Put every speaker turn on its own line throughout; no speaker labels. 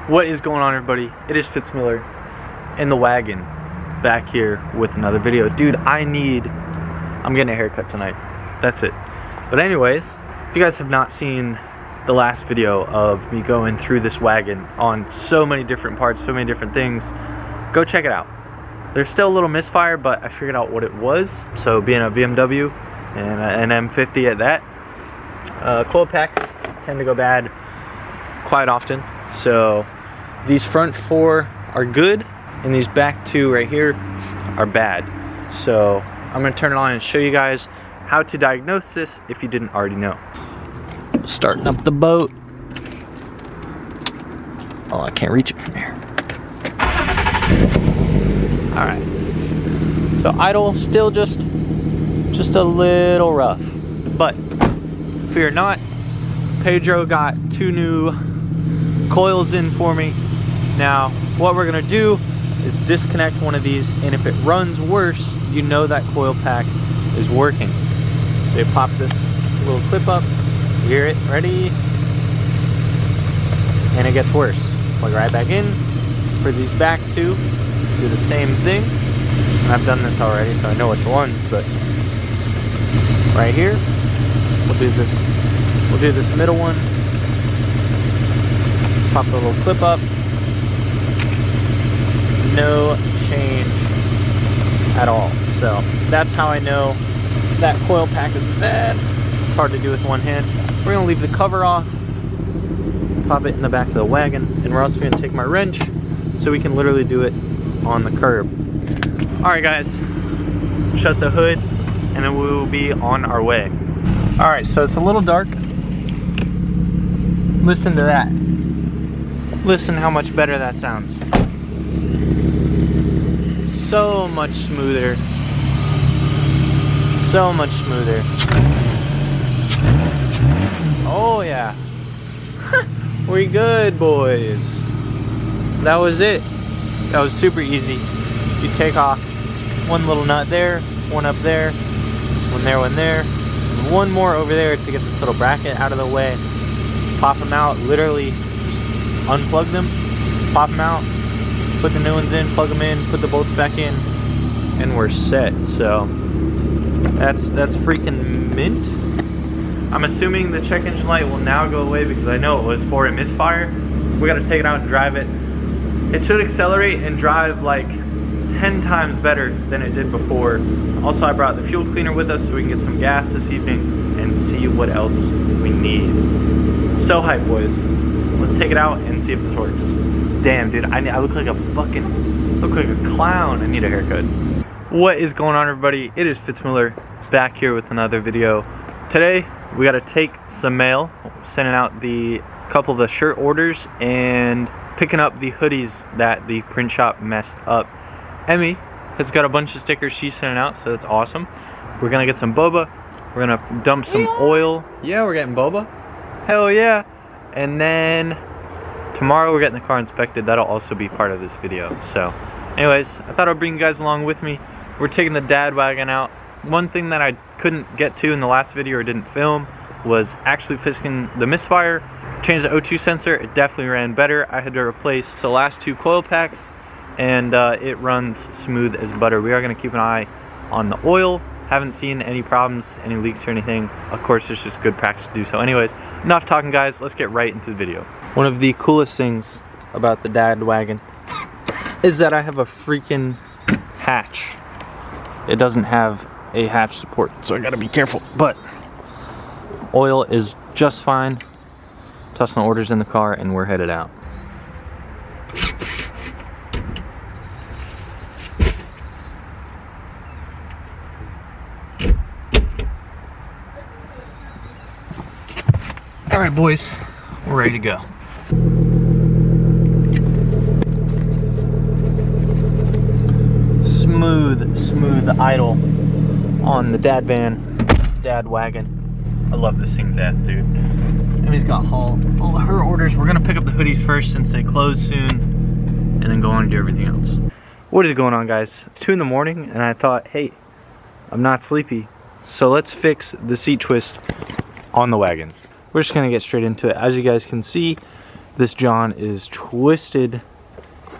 What is going on, everybody? It is Fitz in the wagon, back here with another video. Dude, I'm getting a haircut tonight. That's it. But anyways, if you guys have not seen the last video of me going through this wagon on so many different parts, so many different things, go check it out. There's still a little misfire, but I figured out what it was. So being a BMW and an M50 at that, coil packs tend to go bad quite often. So these front four are good, and these back two right here are bad. So I'm gonna turn it on and show you guys how to diagnose this if you didn't already know. Starting up the boat. Oh, I can't reach it from here. All right. So idle, still just a little rough, but fear not. Pedro got 2 new coils in for me. Now, what we're gonna do is disconnect one of these, and if it runs worse, you know that coil pack is working. So you pop this little clip up, you hear it, ready? And it gets worse. Plug right back in. For these back two, do the same thing. And I've done this already, so I know which ones, but right here, we'll do this middle one. Pop the little clip up. No change at all. So that's how I know that coil pack is bad. It's hard to do with one hand. We're gonna leave the cover off, pop it in the back of the wagon, and we're also gonna take my wrench so we can literally do it on the curb. All right, guys, shut the hood, and then we will be on our way. All right, so it's a little dark. Listen to that. Listen how much better that sounds. So much smoother. So much smoother. Oh yeah. We good, boys. That was it. That was super easy. You take off one little nut there, one up there, one there, one there, and one more over there to get this little bracket out of the way. Pop them out, literally just unplug them, pop them out, put the new ones in, plug them in, put the bolts back in, and we're set. So that's freaking mint. I'm assuming the check engine light will now go away because I know it was for a misfire. We gotta take it out and drive it. It should accelerate and drive like 10 times better than it did before. Also, I brought the fuel cleaner with us so we can get some gas this evening and see what else we need. So hype, boys. Let's take it out and see if this works. Damn, dude, I look like a clown. I need a haircut. What is going on, everybody? It is Fitz back here with another video. Today, we got to take some mail, sending out the couple of the shirt orders and picking up the hoodies that the print shop messed up. Emmy has got a bunch of stickers she's sending out, so that's awesome. We're gonna get some boba. We're gonna dump some oil. Yeah, we're getting boba. Hell yeah. And then tomorrow we're getting the car inspected. That'll also be part of this video. So anyways, I thought I'd bring you guys along with me. We're taking the dad wagon out. One thing that I couldn't get to in the last video or didn't film was actually fixing the misfire. Changed the O2 sensor. It definitely ran better. I had to replace the last 2 coil packs, and it runs smooth as butter. We are going to keep an eye on the oil. Haven't seen any problems, any leaks or anything. Of course, it's just good practice to do so. Anyways, enough talking, guys. Let's get right into the video. One of the coolest things about the dad wagon is that I have a freaking hatch. It doesn't have a hatch support, so I gotta be careful, but oil is just fine. Tossing the orders in the car, and we're headed out. All right, boys, we're ready to go. Smooth idle on the dad wagon. I love this thing, dude. Emmy's got all of her orders. We're gonna pick up the hoodies first since they close soon, and then go on and do everything else. What is going on, guys? It's 2 in the morning, and I thought, hey, I'm not sleepy, so let's fix the seat twist on the wagon. We're just gonna get straight into it. As you guys can see, This John is twisted,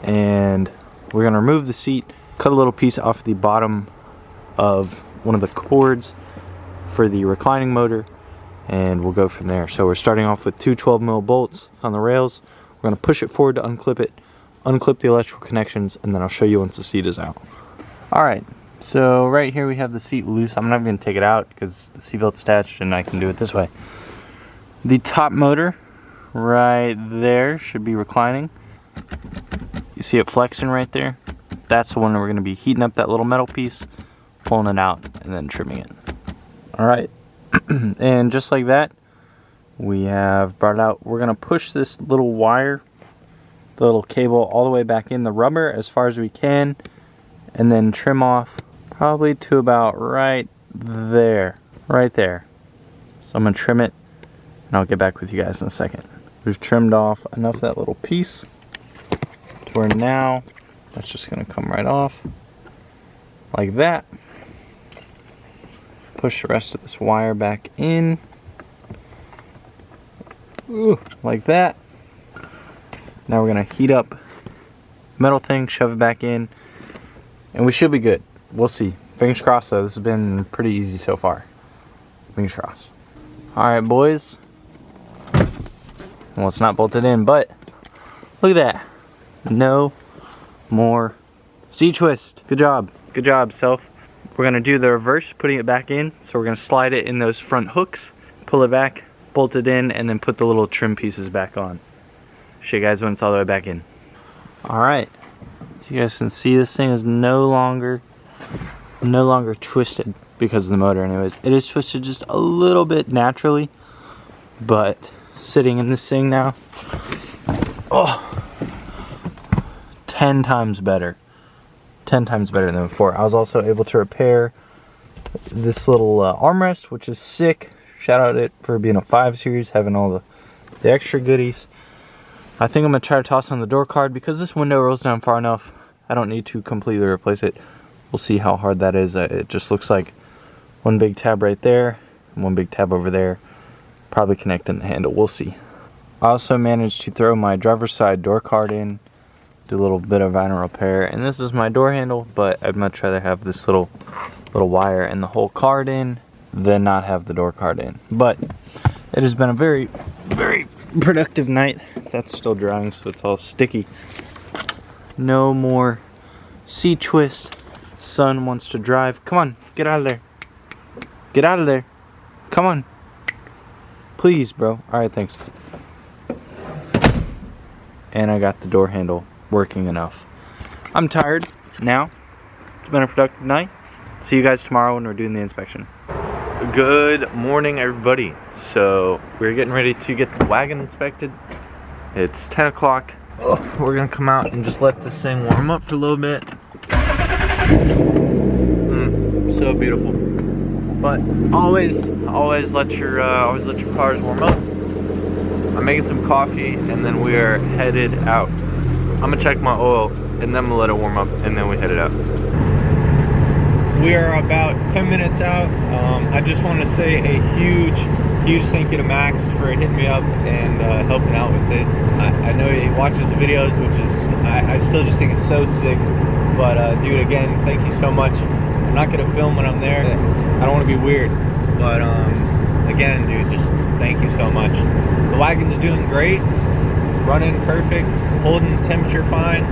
and we're gonna remove the seat, cut a little piece off the bottom of one of the cords for the reclining motor, and we'll go from there. So we're starting off with two 12mm bolts on the rails. We're gonna push it forward to unclip it, unclip the electrical connections, and then I'll show you once the seat is out. All right, so right here we have the seat loose. I'm not gonna take it out because the seatbelt's attached and I can do it this way. The top motor right there should be reclining. You see it flexing right there? That's the one that we're gonna be heating up that little metal piece, pulling it out, and then trimming it. All right, and just like that, we have brought it out. We're gonna push this little wire, the little cable, all the way back in the rubber as far as we can, and then trim off probably to about right there. So I'm gonna trim it, and I'll get back with you guys in a second. We've trimmed off enough of that little piece to where now that's just gonna come right off like that. Push the rest of this wire back in. Like that. Now we're gonna heat up metal thing, shove it back in, and we should be good. We'll see. Fingers crossed though, this has been pretty easy so far. Fingers crossed. Alright boys. Well, it's not bolted in, but look at that. No more seat twist. Good job. Good job, self. We're gonna do the reverse, putting it back in. So we're gonna slide it in those front hooks, pull it back, bolt it in, and then put the little trim pieces back on. Show you guys when it's all the way back in. All right, so you guys can see this thing is no longer twisted because of the motor anyways. It is twisted just a little bit naturally, but sitting in this thing now, oh, 10 times better. 10 times better than before. I was also able to repair this little armrest, which is sick. Shout out it for being a 5 series, having all the extra goodies. I think I'm gonna try to toss on the door card because this window rolls down far enough. I don't need to completely replace it. We'll see how hard that is. It just looks like one big tab right there and one big tab over there, probably connecting the handle. We'll see. I also managed to throw my driver's side door card in, do a little bit of vinyl repair, and this is my door handle, but I'd much rather have this little wire and the whole card in than not have the door card in. But it has been a very, very productive night. That's still drying, so it's all sticky. No more seat twist. Son wants to drive. Come on, get out of there. Get out of there. Come on. Please, bro. All right, thanks. And I got the door handle working enough. I'm tired now. It's been a productive night. See you guys tomorrow when we're doing the inspection. Good morning, everybody. So we're getting ready to get the wagon inspected. It's 10 o'clock. We're gonna come out and just let this thing warm up for a little bit. So beautiful. But always let your cars warm up. I'm making some coffee and then we are headed out. I'm gonna check my oil and then we'll let it warm up and then we headed out. We are about 10 minutes out. I just want to say a huge thank you to Max for hitting me up and helping out with this. I know he watches the videos, which is, I still just think it's so sick. But dude, again, thank you so much. I'm not gonna film when I'm there. I don't want to be weird, but again, dude, just thank you so much. The wagon's doing great, running perfect, holding temperature fine,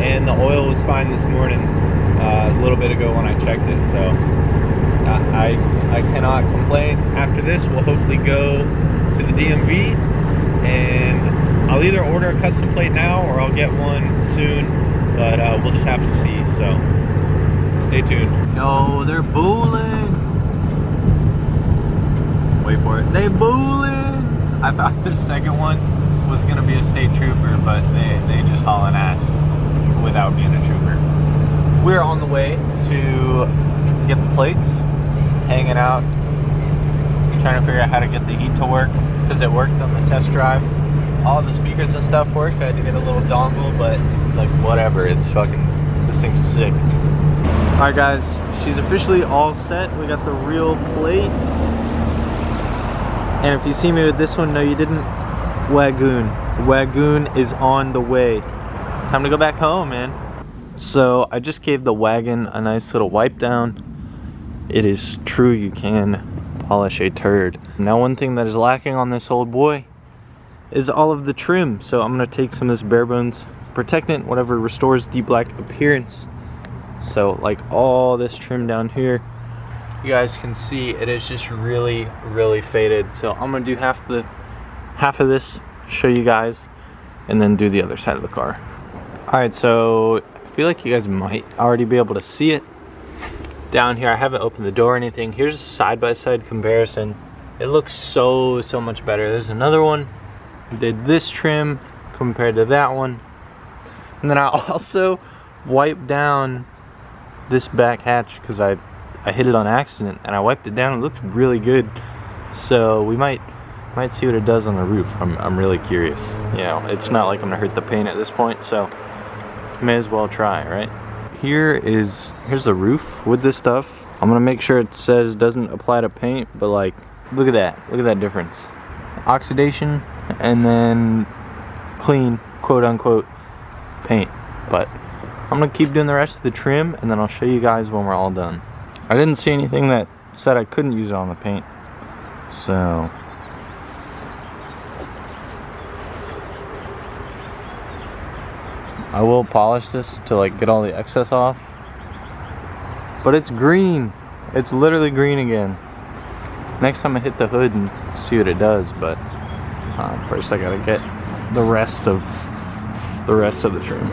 and the oil was fine this morning. A little bit ago when I checked it, so I cannot complain. After this, we'll hopefully go to the DMV, and I'll either order a custom plate now or I'll get one soon, but we'll just have to see, so stay tuned. No, they're booling. Wait for it. They booling. I thought this second one was gonna be a state trooper, but they just hauling ass without being a trooper. We're on the way to get the plates, hanging out, trying to figure out how to get the heat to work, because it worked on the test drive. All the speakers and stuff worked. I had to get a little dongle, but like whatever, it's fucking, this thing's sick. Alright guys, she's officially all set. We got the real plate. And if you see me with this one, no you didn't, Wagoon. Wagon is on the way. Time to go back home, man. So I just gave the wagon a nice little wipe down. It is true you can polish a turd. Now one thing that is lacking on this old boy is all of the trim. So I'm gonna take some of this bare bones protectant, whatever restores deep black appearance. So like all this trim down here, you guys can see it is just really faded. So I'm gonna do half of this, show you guys, and then do the other side of the car. All right, so I feel like you guys might already be able to see it down here. I haven't opened the door or anything. Here's a side-by-side comparison. It looks so much better. There's another one. I did this trim compared to that one. And then I also wiped down this back hatch because I hit it on accident and I wiped it down. It looked really good. So we might see what it does on the roof. I'm really curious. You know, it's not like I'm gonna hurt the paint at this point, so may as well try, right? Here's the roof with this stuff. I'm gonna make sure it says doesn't apply to paint, but like, look at that difference. Oxidation and then clean, quote unquote, paint. But I'm gonna keep doing the rest of the trim and then I'll show you guys when we're all done. I didn't see anything that said I couldn't use it on the paint, so I will polish this to like get all the excess off. But it's green. It's literally green again. Next time I hit the hood and see what it does, but first I gotta get the rest of the trim.